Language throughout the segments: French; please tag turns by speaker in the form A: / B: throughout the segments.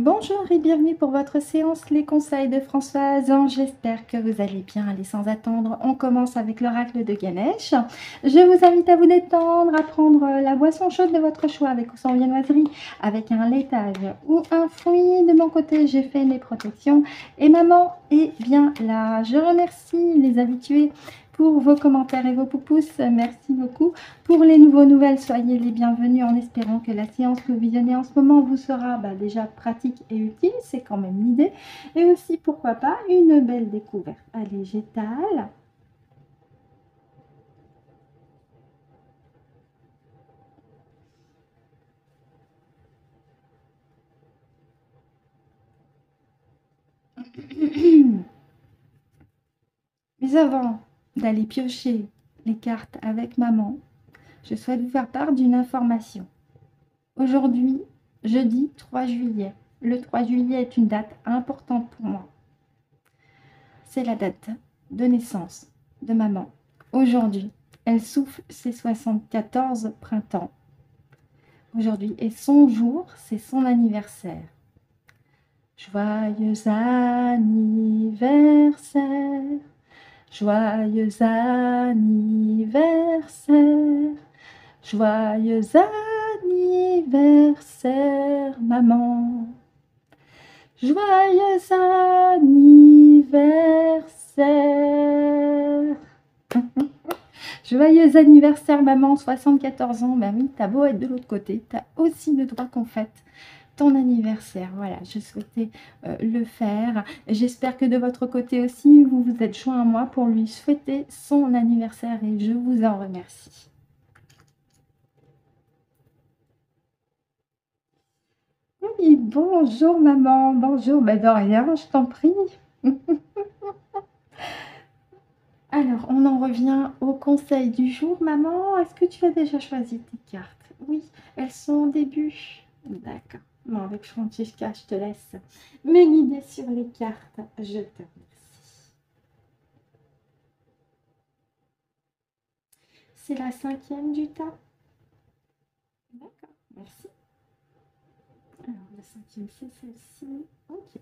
A: Bonjour et bienvenue pour votre séance Les conseils de Françoise. J'espère que vous allez bien. Allez, sans attendre, on commence avec l'oracle de Ganesh. Je vous invite à vous détendre, à prendre la boisson chaude de votre choix avec ou sans viennoiserie, avec un laitage ou un fruit. De mon côté, j'ai fait mes protections et maman est bien là. Je remercie les habitués pour vos commentaires et vos pouces. Merci beaucoup. Pour les nouveaux nouvelles, soyez les bienvenus en espérant que la séance que vous visionnez en ce moment vous sera déjà pratique et utile. C'est quand même l'idée. Et aussi, pourquoi pas, une belle découverte. Allez, j'étale. Mais avant d'aller piocher les cartes avec maman, je souhaite vous faire part d'une information. Aujourd'hui, jeudi 3 juillet. Le 3 juillet est une date importante pour moi. C'est la date de naissance de maman. Aujourd'hui, elle souffle ses 74 printemps. Aujourd'hui est son jour, c'est son anniversaire. Joyeux anniversaire, joyeux anniversaire, joyeux anniversaire, maman. Joyeux anniversaire. Joyeux anniversaire maman, 74 ans. Ben oui, t'as beau être de l'autre côté, t'as aussi le droit qu'on fête ton anniversaire. Voilà, je souhaitais le faire. J'espère que de votre côté aussi, vous vous êtes joint à moi pour lui souhaiter son anniversaire et je vous en remercie. Oui, bonjour maman, bonjour, ben de rien, je t'en prie. Alors, on en revient au conseil du jour. Maman, est-ce que tu as déjà choisi tes cartes? Oui, elles sont au début. D'accord. Bon, avec Francesca, je te laisse me guider sur les cartes. Je te remercie. C'est la 5e du tas. D'accord, merci. Alors, la 5e, c'est celle-ci. Ok.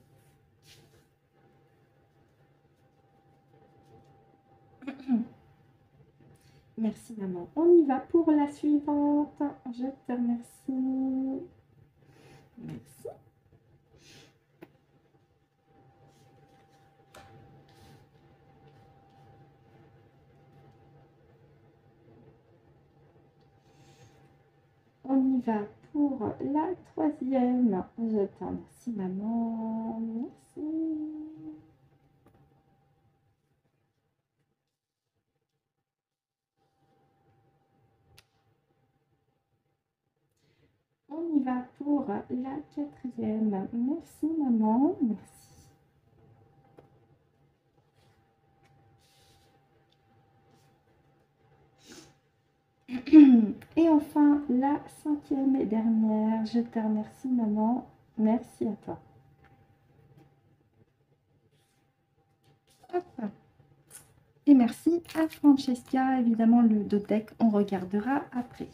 A: Merci maman. On y va pour la suivante. Je te remercie. Merci. On y va pour la 3e. Je te remercie maman. Merci. On y va pour la 4e. Merci maman, merci. Et enfin, la 5e et dernière. Je te remercie maman, merci à toi. Hop. Et merci à Francesca, évidemment le deck, on regardera après.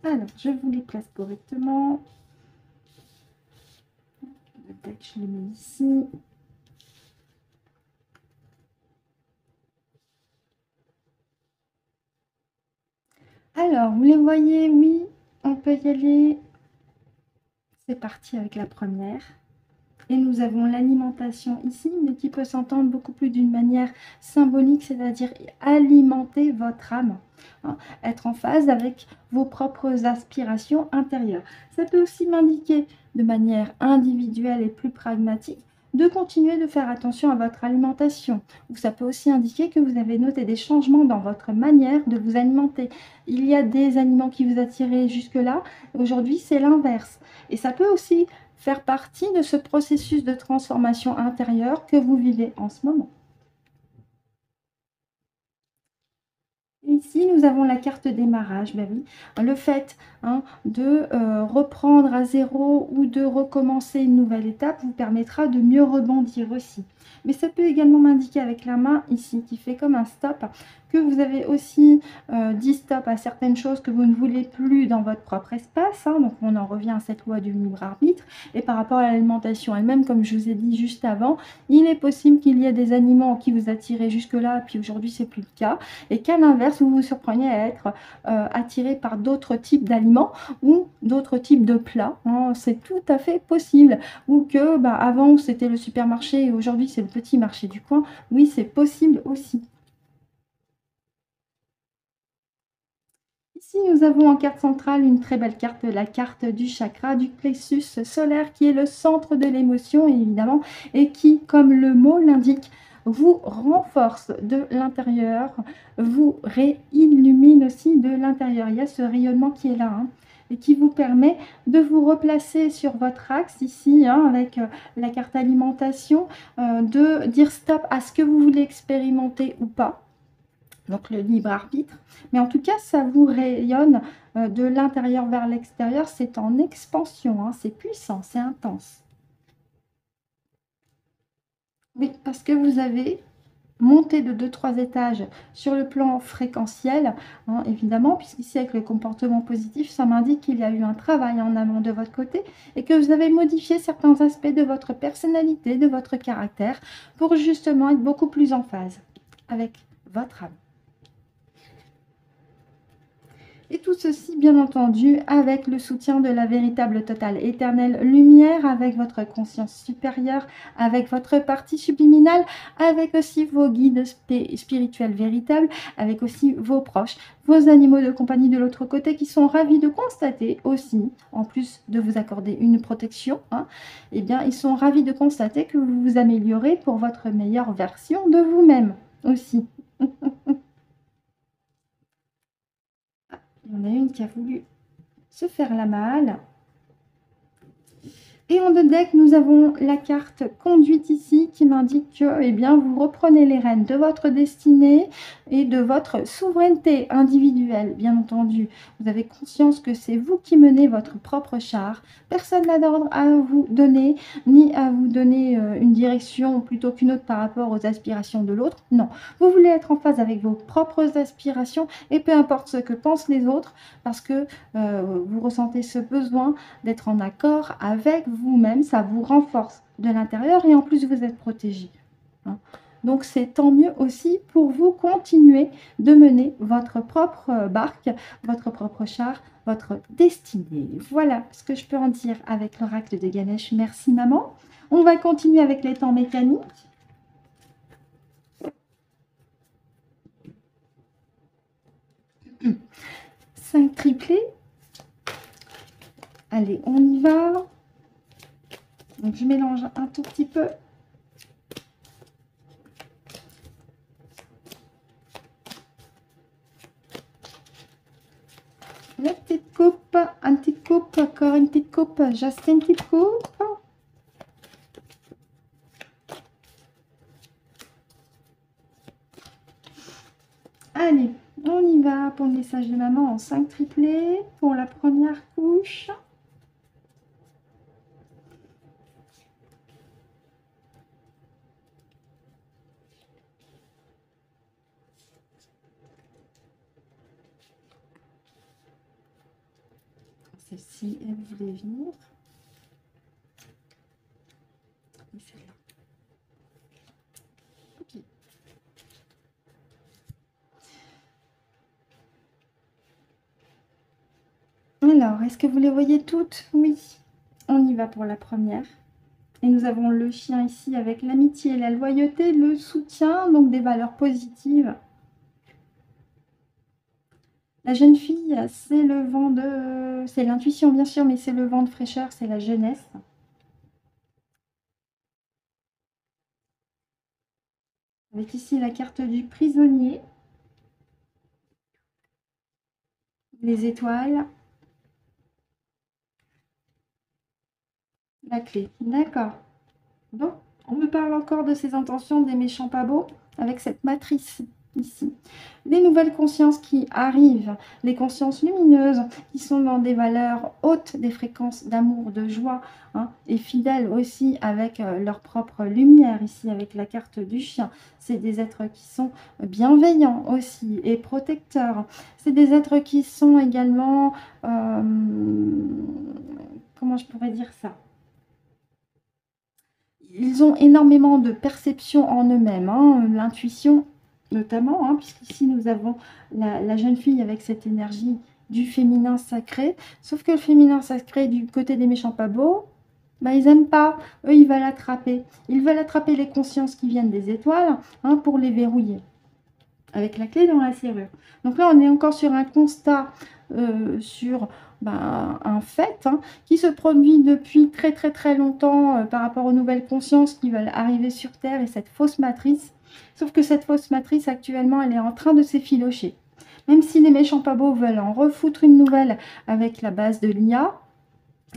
A: Alors, je vous les place correctement. Le deck, je le mets ici. Alors, vous les voyez, oui, on peut y aller. C'est parti avec la première. Et nous avons l'alimentation ici, mais qui peut s'entendre beaucoup plus d'une manière symbolique, c'est-à-dire alimenter votre âme, hein, être en phase avec vos propres aspirations intérieures. Ça peut aussi m'indiquer de manière individuelle et plus pragmatique de continuer de faire attention à votre alimentation. Ou ça peut aussi indiquer que vous avez noté des changements dans votre manière de vous alimenter. Il y a des aliments qui vous attiraient jusque-là, aujourd'hui c'est l'inverse. Et ça peut aussi faire partie de ce processus de transformation intérieure que vous vivez en ce moment. Ici, nous avons la carte démarrage. Ben oui, le fait de reprendre à zéro ou de recommencer une nouvelle étape vous permettra de mieux rebondir aussi. Mais ça peut également m'indiquer avec la main ici, qui fait comme un stop, que vous avez aussi dit stop à certaines choses que vous ne voulez plus dans votre propre espace, hein. Donc on en revient à cette loi du libre arbitre. Et par rapport à l'alimentation elle-même, comme je vous ai dit juste avant, il est possible qu'il y ait des aliments qui vous attiraient jusque-là, puis aujourd'hui c'est plus le cas, et qu'à l'inverse, vous vous surpreniez à être attiré par d'autres types d'aliments ou d'autres types de plats, hein. C'est tout à fait possible. Ou que avant c'était le supermarché et aujourd'hui c'est le petit marché du coin. Oui, c'est possible aussi. Ici, nous avons en carte centrale une très belle carte, la carte du chakra du plexus solaire, qui est le centre de l'émotion, évidemment, et qui, comme le mot l'indique, vous renforce de l'intérieur, vous réillumine aussi de l'intérieur. Il y a ce rayonnement qui est là, hein, et qui vous permet de vous replacer sur votre axe ici, hein, avec la carte alimentation, de dire stop à ce que vous voulez expérimenter ou pas. Donc le libre arbitre. Mais en tout cas, ça vous rayonne de l'intérieur vers l'extérieur. C'est en expansion, hein, c'est puissant, c'est intense. Oui, parce que vous avez monté de 2-3 étages sur le plan fréquentiel, hein, évidemment, puisqu'ici avec le comportement positif, ça m'indique qu'il y a eu un travail en amont de votre côté et que vous avez modifié certains aspects de votre personnalité, de votre caractère, pour justement être beaucoup plus en phase avec votre âme. Et tout ceci, bien entendu, avec le soutien de la véritable totale éternelle lumière, avec votre conscience supérieure, avec votre partie subliminale, avec aussi vos guides spirituels véritables, avec aussi vos proches, vos animaux de compagnie de l'autre côté qui sont ravis de constater aussi, en plus de vous accorder une protection, hein, eh bien, ils sont ravis de constater que vous vous améliorez pour votre meilleure version de vous-même aussi. Il y en a une qui a voulu se faire la malle. Et en deux decks, nous avons la carte conduite ici qui m'indique que eh bien, vous reprenez les rênes de votre destinée et de votre souveraineté individuelle, bien entendu. Vous avez conscience que c'est vous qui menez votre propre char. Personne n'a d'ordre à vous donner, ni à vous donner une direction plutôt qu'une autre par rapport aux aspirations de l'autre. Non, vous voulez être en phase avec vos propres aspirations et peu importe ce que pensent les autres parce que vous ressentez ce besoin d'être en accord avec vous-même, ça vous renforce de l'intérieur et en plus vous êtes protégé, hein. Donc c'est tant mieux aussi pour vous continuer de mener votre propre barque, votre propre char, votre destinée. Voilà ce que je peux en dire avec l'oracle de Ganesh. Merci maman. On va continuer avec les temps mécaniques. 5 triplés. Allez, on y va. Donc, je mélange un tout petit peu. La petite coupe, une petite coupe, encore une petite coupe, juste une petite coupe. Allez, on y va pour le message de maman en 5 triplés pour la première couche. Celle-ci, elle voulait venir. Et celle-là. Ok. Alors, est-ce que vous les voyez toutes? Oui. On y va pour la première. Et nous avons le chien ici avec l'amitié, la loyauté, le soutien, donc des valeurs positives. La jeune fille, c'est le vent de... C'est l'intuition, bien sûr, mais c'est le vent de fraîcheur, c'est la jeunesse. Avec ici la carte du prisonnier. Les étoiles. La clé. D'accord. Bon, on me parle encore de ces intentions des méchants pas beaux avec cette matrice. ici. Les nouvelles consciences qui arrivent, les consciences lumineuses qui sont dans des valeurs hautes, des fréquences d'amour, de joie, hein, et fidèles aussi avec leur propre lumière, ici avec la carte du chien. C'est des êtres qui sont bienveillants aussi et protecteurs. C'est des êtres qui sont également, comment je pourrais dire ça? Ils ont énormément de perception en eux-mêmes, hein, l'intuition notamment, hein, puisqu'ici nous avons la jeune fille avec cette énergie du féminin sacré. Sauf que le féminin sacré du côté des méchants pas beaux, bah, ils n'aiment pas. Eux, ils veulent attraper. Ils veulent attraper les consciences qui viennent des étoiles, hein, pour les verrouiller avec la clé dans la serrure. Donc là, on est encore sur un constat, sur un fait, hein, qui se produit depuis très très très longtemps par rapport aux nouvelles consciences qui veulent arriver sur Terre et cette fausse matrice. Sauf que cette fausse matrice, actuellement, elle est en train de s'effilocher. Même si les méchants pas beaux veulent en refoutre une nouvelle avec la base de l'IA,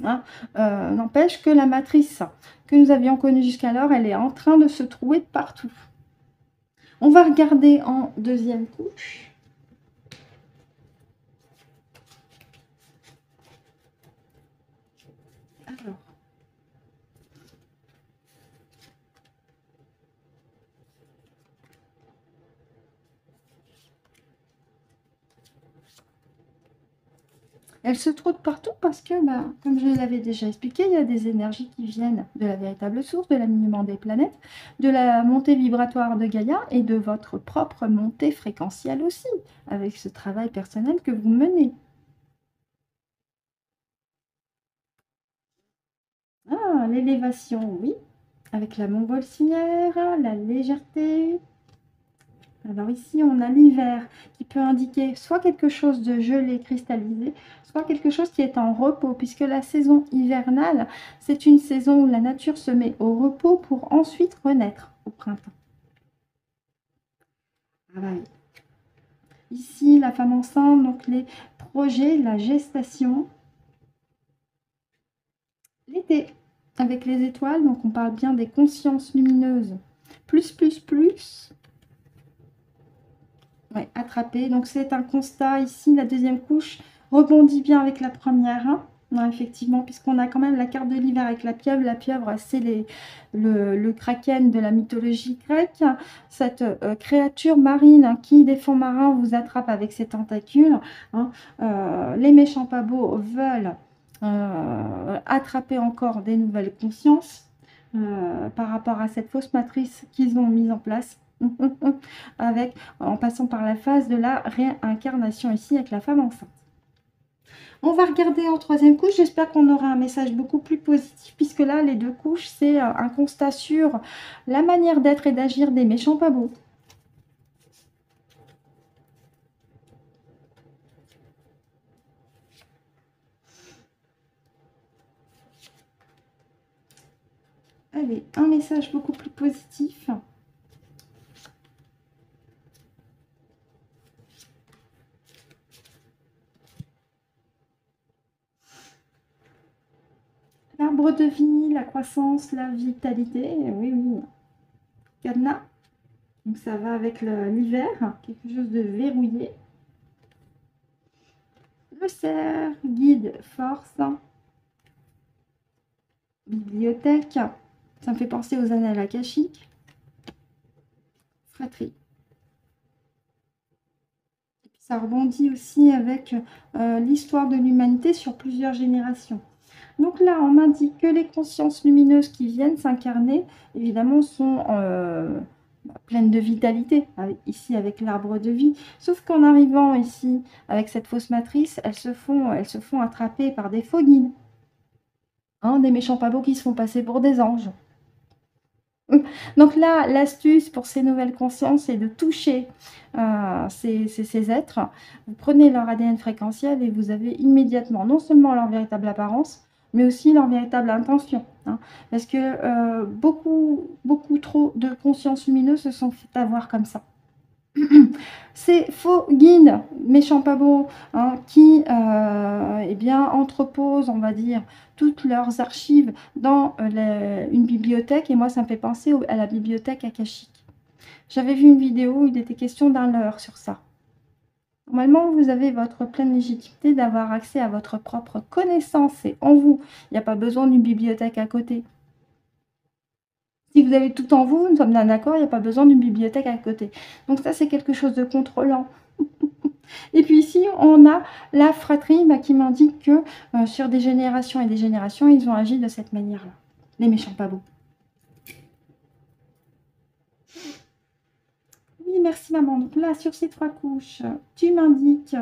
A: hein, n'empêche que la matrice que nous avions connue jusqu'alors, elle est en train de se trouver de partout. On va regarder en deuxième couche. Alors, elle se trouve partout parce que, comme je l'avais déjà expliqué, il y a des énergies qui viennent de la véritable source, de l'alignement des planètes, de la montée vibratoire de Gaïa et de votre propre montée fréquentielle aussi, avec ce travail personnel que vous menez. Ah, l'élévation, oui, avec la montgolfière, la légèreté. Alors ici, on a l'hiver qui peut indiquer soit quelque chose de gelé, cristallisé, soit quelque chose qui est en repos, puisque la saison hivernale, c'est une saison où la nature se met au repos pour ensuite renaître au printemps. Ah bah oui. Ici, la femme enceinte, donc les projets, la gestation. L'été, avec les étoiles, donc on parle bien des consciences lumineuses. Plus, plus, plus. Ouais, attraper. Donc c'est un constat ici, la deuxième couche rebondit bien avec la première, hein. Non, effectivement, puisqu'on a quand même la carte de l'hiver avec la pieuvre. La pieuvre, c'est le kraken de la mythologie grecque. Cette créature marine, hein, qui, des fonds marins, vous attrape avec ses tentacules, hein. Les méchants pas beaux veulent attraper encore des nouvelles consciences par rapport à cette fausse matrice qu'ils ont mise en place. En passant par la phase de la réincarnation ici avec la femme enceinte. On va regarder en troisième couche. J'espère qu'on aura un message beaucoup plus positif, puisque là, les deux couches, c'est un constat sur la manière d'être et d'agir des méchants pas beaux. Allez, un message beaucoup plus positif. L'arbre de vie, la croissance, la vitalité, oui, oui. Cadenas. Donc ça va avec l'hiver, quelque chose de verrouillé. Le cerf, guide, force. Bibliothèque. Ça me fait penser aux annales akashiques. Fratrie. Et puis ça rebondit aussi avec l'histoire de l'humanité sur plusieurs générations. Donc là, on m'indique que les consciences lumineuses qui viennent s'incarner, évidemment, sont pleines de vitalité, ici avec l'arbre de vie. Sauf qu'en arrivant ici, avec cette fausse matrice, elles se font attraper par des faux guides. Hein, des méchants pas beaux qui se font passer pour des anges. Donc là, l'astuce pour ces nouvelles consciences, c'est de toucher ces êtres. Vous prenez leur ADN fréquentiel et vous avez immédiatement non seulement leur véritable apparence, mais aussi leur véritable intention. Hein. Parce que beaucoup trop de consciences lumineuses se sont fait avoir comme ça. Ces faux guides, méchants pas beaux, hein, qui eh bien, entreposent, on va dire, toutes leurs archives dans une bibliothèque. Et moi, ça me fait penser à la bibliothèque akashique. J'avais vu une vidéo où il était question d'un leurre sur ça. Normalement, vous avez votre pleine légitimité d'avoir accès à votre propre connaissance. C'est en vous. Il n'y a pas besoin d'une bibliothèque à côté. Si vous avez tout en vous, nous sommes bien d'accord, il n'y a pas besoin d'une bibliothèque à côté. Donc ça, c'est quelque chose de contrôlant. Et puis ici, on a la fratrie qui m'indique que sur des générations et des générations, ils ont agi de cette manière-là. Les méchants pas beaux. Oui, merci maman. Donc là, sur ces 3 couches, tu m'indiques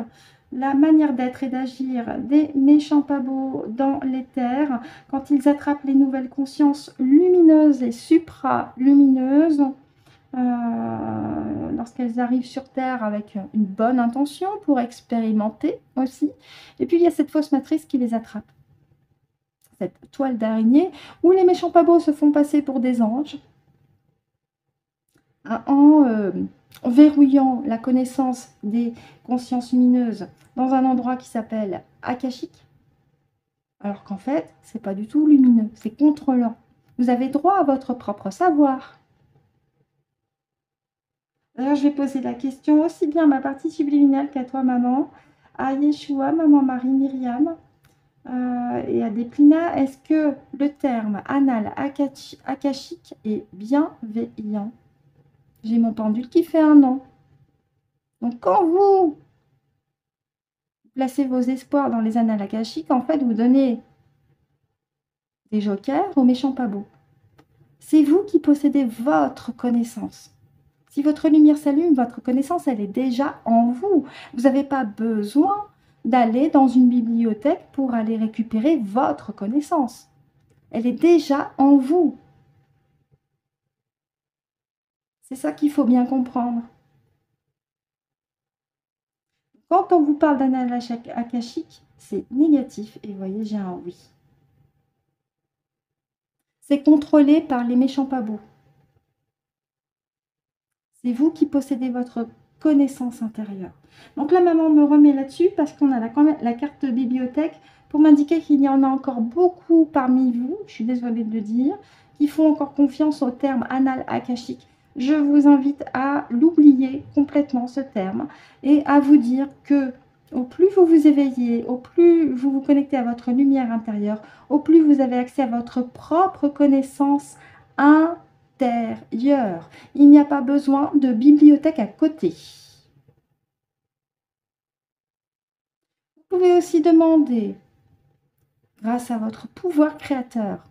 A: la manière d'être et d'agir des méchants pas beaux dans l'éther quand ils attrapent les nouvelles consciences lumineuses et supralumineuses. Lorsqu'elles arrivent sur Terre avec une bonne intention pour expérimenter aussi. Et puis, il y a cette fausse matrice qui les attrape. Cette toile d'araignée où les méchants pas beaux se font passer pour des anges en verrouillant la connaissance des consciences lumineuses dans un endroit qui s'appelle akashique, alors qu'en fait, c'est pas du tout lumineux, c'est contrôlant. Vous avez droit à votre propre savoir. D'ailleurs, je vais poser la question aussi bien à ma partie subliminale qu'à toi, maman, à Yeshua, maman Marie, Myriam, et à Déplina. Est-ce que le terme anal akashique est bienveillant? J'ai mon pendule qui fait un non. Donc, quand vous placez vos espoirs dans les annales akashiques, en fait, vous donnez des jokers aux méchants pas beaux. C'est vous qui possédez votre connaissance. Si votre lumière s'allume, votre connaissance, elle est déjà en vous. Vous n'avez pas besoin d'aller dans une bibliothèque pour aller récupérer votre connaissance. Elle est déjà en vous. C'est ça qu'il faut bien comprendre. Quand on vous parle d'annales akashique, c'est négatif. Et vous voyez, j'ai un oui. C'est contrôlé par les méchants pas beaux. C'est vous qui possédez votre connaissance intérieure. Donc là, maman me remet là-dessus parce qu'on a quand même la carte bibliothèque pour m'indiquer qu'il y en a encore beaucoup parmi vous, je suis désolée de le dire, qui font encore confiance au terme anal akashique. Je vous invite à l'oublier complètement, ce terme, et à vous dire que au plus vous vous éveillez, au plus vous vous connectez à votre lumière intérieure, au plus vous avez accès à votre propre connaissance intérieure. Il n'y a pas besoin de bibliothèque à côté. Vous pouvez aussi demander, grâce à votre pouvoir créateur,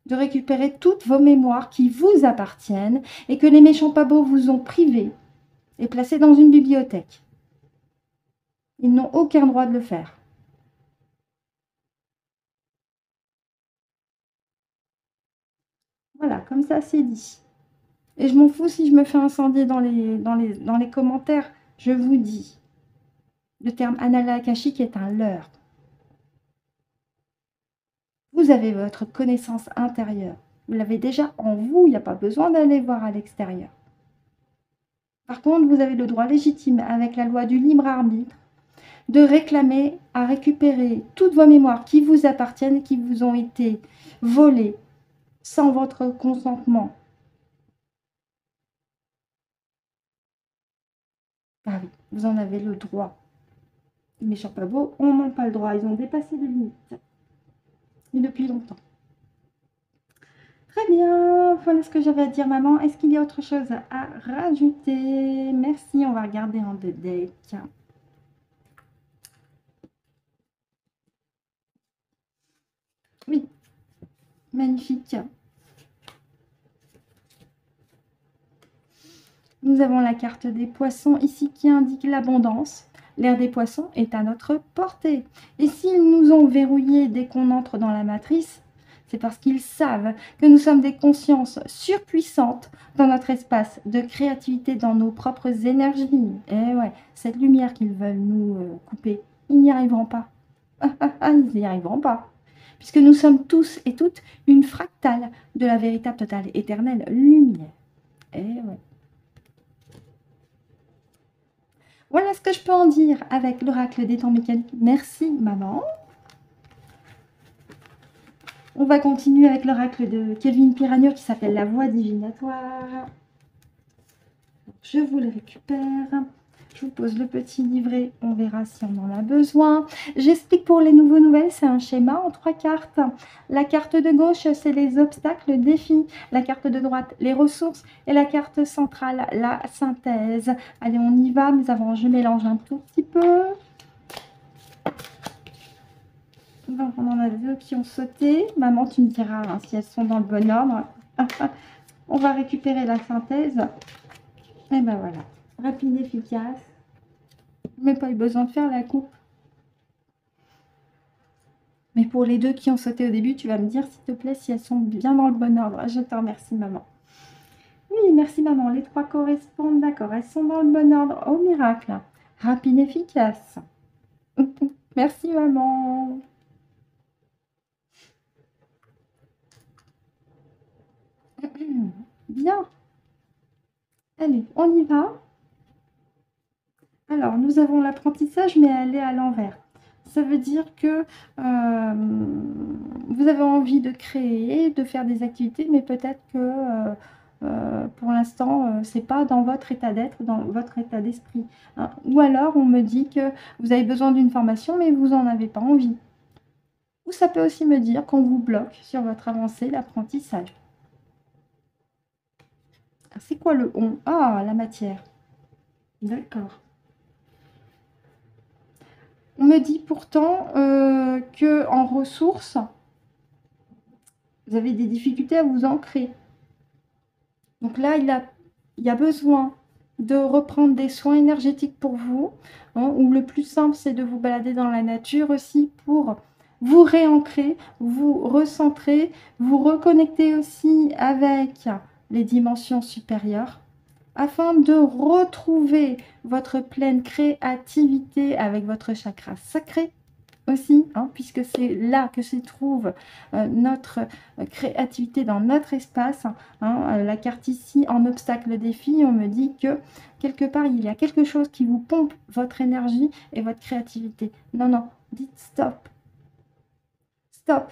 A: de récupérer toutes vos mémoires qui vous appartiennent et que les méchants pas beaux vous ont privées et placées dans une bibliothèque. Ils n'ont aucun droit de le faire. Voilà, comme ça c'est dit. Et je m'en fous si je me fais incendier dans les commentaires, je vous dis. Le terme anal akashique est un leurre. Vous avez votre connaissance intérieure. Vous l'avez déjà en vous, il n'y a pas besoin d'aller voir à l'extérieur. Par contre, vous avez le droit légitime, avec la loi du libre arbitre, de réclamer à récupérer toutes vos mémoires qui vous appartiennent, qui vous ont été volées sans votre consentement. Ah oui, vous en avez le droit. Les méchants pas beaux, on n'a pas le droit. Ils ont dépassé les limites. Et depuis longtemps. Très bien, voilà ce que j'avais à dire, maman. Est-ce qu'il y a autre chose à rajouter? Merci, on va regarder en deux decks. Oui, magnifique. Nous avons la carte des poissons ici qui indique l'abondance. L'air des poissons est à notre portée. Et s'ils nous ont verrouillés dès qu'on entre dans la matrice, c'est parce qu'ils savent que nous sommes des consciences surpuissantes dans notre espace de créativité, dans nos propres énergies. Et ouais, cette lumière qu'ils veulent nous couper, ils n'y arriveront pas. Ils n'y arriveront pas. Puisque nous sommes tous et toutes une fractale de la véritable, totale, éternelle lumière. Et ouais. Voilà ce que je peux en dire avec l'oracle des temps mécaniques. Merci, maman. On va continuer avec l'oracle de Kelvin Piranio qui s'appelle la voix divinatoire. Je vous le récupère. Je vous pose le petit livret, on verra si on en a besoin. J'explique pour les nouveaux nouvelles, c'est un schéma en 3 cartes. La carte de gauche, c'est les obstacles, le défi. La carte de droite, les ressources. Et la carte centrale, la synthèse. Allez, on y va, mais avant, je mélange un tout petit peu. Donc, on en a 2 qui ont sauté. Maman, tu me diras hein, si elles sont dans le bon ordre. On va récupérer la synthèse. Et ben voilà, rapide, efficace. Même pas eu besoin de faire la coupe. Mais pour les 2 qui ont sauté au début, tu vas me dire, s'il te plaît, si elles sont bien dans le bon ordre. Je te remercie, maman. Oui, merci, maman. Les 3 correspondent, d'accord. Elles sont dans le bon ordre. Oh, miracle. Rapide, efficace. Merci, maman. Bien. Allez, on y va. Alors, nous avons l'apprentissage, mais elle est à l'envers. Ça veut dire que vous avez envie de créer, de faire des activités, mais peut-être que pour l'instant, ce n'est pas dans votre état d'être, dans votre état d'esprit. Hein. Ou alors, on me dit que vous avez besoin d'une formation, mais vous n'en avez pas envie. Ou ça peut aussi me dire qu'on vous bloque sur votre avancée, l'apprentissage. C'est quoi le on? Ah, la matière. D'accord. On me dit pourtant que en ressources, vous avez des difficultés à vous ancrer. Donc là, il y a besoin de reprendre des soins énergétiques pour vous. Hein, ou le plus simple, c'est de vous balader dans la nature aussi pour vous réancrer, vous recentrer, vous reconnecter aussi avec les dimensions supérieures, afin de retrouver votre pleine créativité avec votre chakra sacré aussi, hein, puisque c'est là que se trouve notre créativité dans notre espace. Hein, la carte ici, en obstacle défi, on me dit que quelque part, il y a quelque chose qui vous pompe votre énergie et votre créativité. Non, non, dites stop. Stop.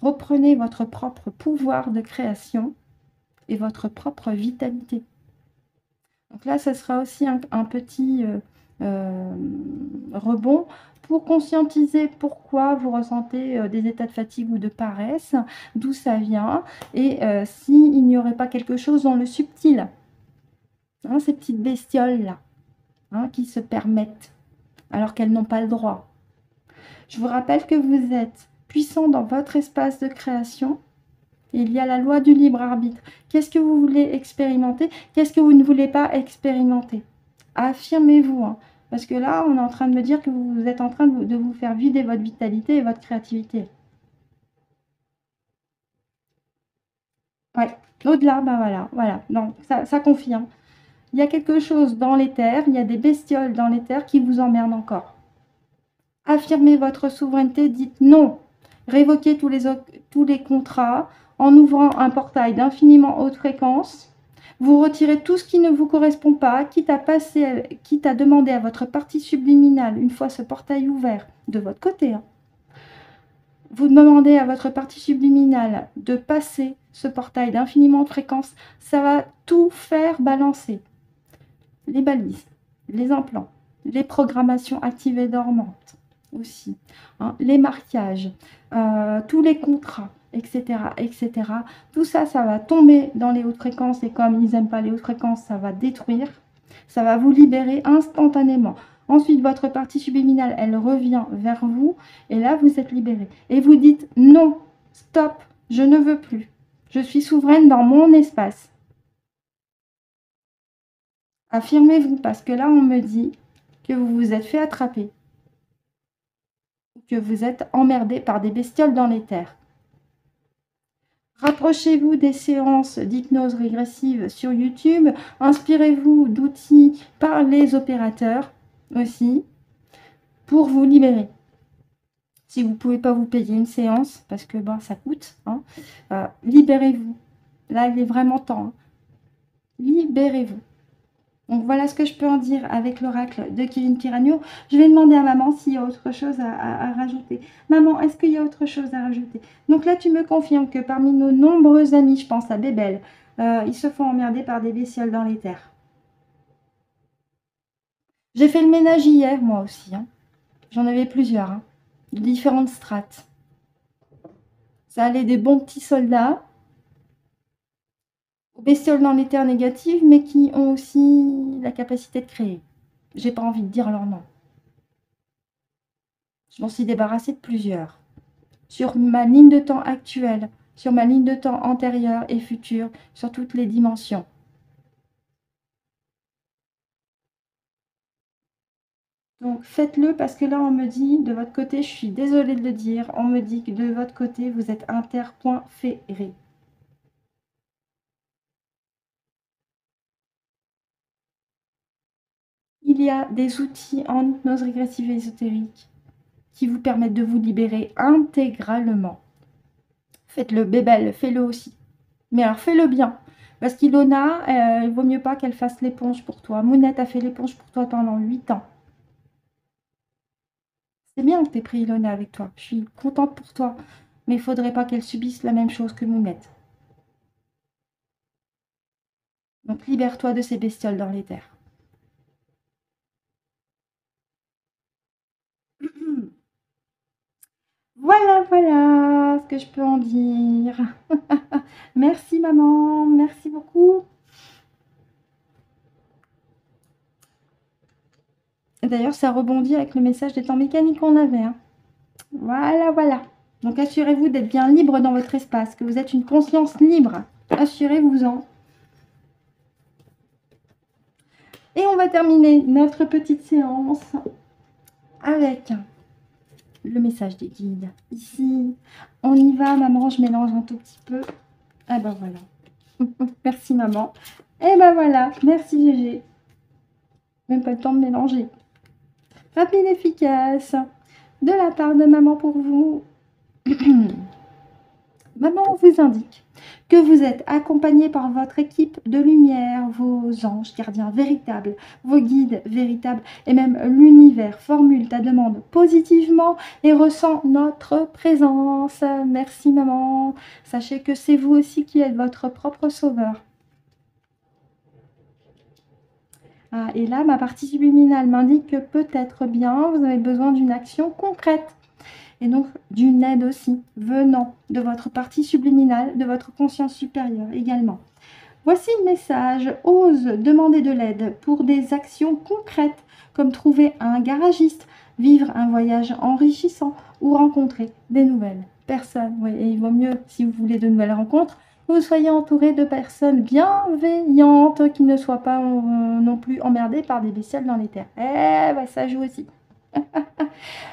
A: Reprenez votre propre pouvoir de création et votre propre vitalité. Donc là, ce sera aussi un petit rebond pour conscientiser pourquoi vous ressentez des états de fatigue ou de paresse, d'où ça vient, et s'il n'y aurait pas quelque chose dans le subtil. Hein, ces petites bestioles-là, hein, qui se permettent, alors qu'elles n'ont pas le droit. Je vous rappelle que vous êtes puissant dans votre espace de création. Il y a la loi du libre arbitre. Qu'est-ce que vous voulez expérimenter? Qu'est-ce que vous ne voulez pas expérimenter? Affirmez-vous. Hein, parce que là, on est en train de me dire que vous êtes en train de vous faire vider votre vitalité et votre créativité. Ouais. Au-delà, ben voilà. Donc, ça confirme. Il y a quelque chose dans l'éther, il y a des bestioles dans l'éther qui vous emmerdent encore. Affirmez votre souveraineté, dites non. Révoquez tous les contrats en ouvrant un portail d'infiniment haute fréquence. Vous retirez tout ce qui ne vous correspond pas, quitte à demander à votre partie subliminale, une fois ce portail ouvert de votre côté, hein, vous demandez à votre partie subliminale de passer ce portail d'infiniment haute fréquence, ça va tout faire balancer. Les balises, les implants, les programmations activées et dormantes aussi, hein, les marquages, tous les contrats, etc., etc. Tout ça, ça va tomber dans les hautes fréquences et comme ils n'aiment pas les hautes fréquences, ça va détruire, ça va vous libérer instantanément. Ensuite, votre partie subliminale, elle revient vers vous et là, vous êtes libéré. Et vous dites non, stop, je ne veux plus. Je suis souveraine dans mon espace. Affirmez-vous parce que là, on me dit que vous vous êtes fait attraper, que vous êtes emmerdé par des bestioles dans l'éther. Rapprochez-vous des séances d'hypnose régressive sur YouTube. Inspirez-vous d'outils par les opérateurs aussi pour vous libérer. Si vous ne pouvez pas vous payer une séance, parce que bon, ça coûte, hein, libérez-vous. Là, il est vraiment temps. Hein. Libérez-vous. Donc voilà ce que je peux en dire avec l'oracle de Kevin Kiragno. Je vais demander à maman s'il y a autre chose à rajouter. Maman, est-ce qu'il y a autre chose à rajouter? Donc là, tu me confirmes que parmi nos nombreux amis, je pense à Bébel, ils se font emmerder par des bestioles dans l'éther. J'ai fait le ménage hier, moi aussi, hein. J'en avais plusieurs, hein, de différentes strates. Ça allait des bons petits soldats aux bestioles dans les terres négatives, mais qui ont aussi la capacité de créer. J'ai pas envie de dire leur nom. Je m'en suis débarrassée de plusieurs. Sur ma ligne de temps actuelle, sur ma ligne de temps antérieure et future, sur toutes les dimensions. Donc faites-le parce que là on me dit, de votre côté, je suis désolée de le dire, on me dit que de votre côté vous êtes interpoint-ferré. Il y a des outils en hypnose régressive et ésotérique qui vous permettent de vous libérer intégralement. Faites-le, bébelle, fais-le aussi. Mais alors fais-le bien. Parce qu'Ilona, il vaut mieux pas qu'elle fasse l'éponge pour toi. Mounette a fait l'éponge pour toi pendant 8 ans. C'est bien que tu aies pris Ilona avec toi. Je suis contente pour toi. Mais il ne faudrait pas qu'elle subisse la même chose que Mounette. Donc libère-toi de ces bestioles dans les terres. Voilà, voilà ce que je peux en dire. Merci maman, merci beaucoup. D'ailleurs, ça rebondit avec le message des temps mécaniques qu'on avait, hein. Voilà, voilà. Donc assurez-vous d'être bien libre dans votre espace, que vous êtes une conscience libre. Assurez-vous-en. Et on va terminer notre petite séance avec le message des guides. Ici, on y va, maman, je mélange un tout petit peu. Ah ben voilà. Merci maman. Et ben voilà, merci Gégé. Même pas le temps de mélanger. Rapide, efficace. De la part de maman pour vous. Maman vous indique que vous êtes accompagné par votre équipe de lumière, vos anges gardiens véritables, vos guides véritables et même l'univers formule ta demande positivement et ressent notre présence. Merci maman. Sachez que c'est vous aussi qui êtes votre propre sauveur. Ah, et là, ma partie subliminale m'indique que peut-être bien vous avez besoin d'une action concrète. Et donc d'une aide aussi, venant de votre partie subliminale, de votre conscience supérieure également. Voici le message. Ose demander de l'aide pour des actions concrètes, comme trouver un garagiste, vivre un voyage enrichissant ou rencontrer des nouvelles personnes. Oui, et il vaut mieux, si vous voulez de nouvelles rencontres, que vous soyez entouré de personnes bienveillantes qui ne soient pas non plus emmerdées par des bestioles dans les terres. Eh ben, ça joue aussi.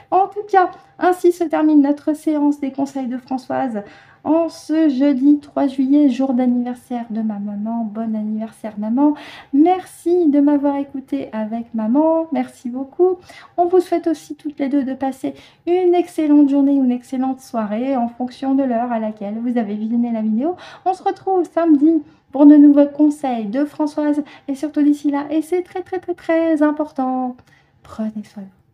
A: En tout cas, ainsi se termine notre séance des conseils de Françoise en ce jeudi 3 juillet, jour d'anniversaire de ma maman. Bon anniversaire maman. Merci de m'avoir écouté avec maman. Merci beaucoup. On vous souhaite aussi toutes les deux de passer une excellente journée, une excellente soirée en fonction de l'heure à laquelle vous avez visionné la vidéo. On se retrouve samedi pour de nouveaux conseils de Françoise et surtout d'ici là, et c'est très très très très important, prenez soin de vous.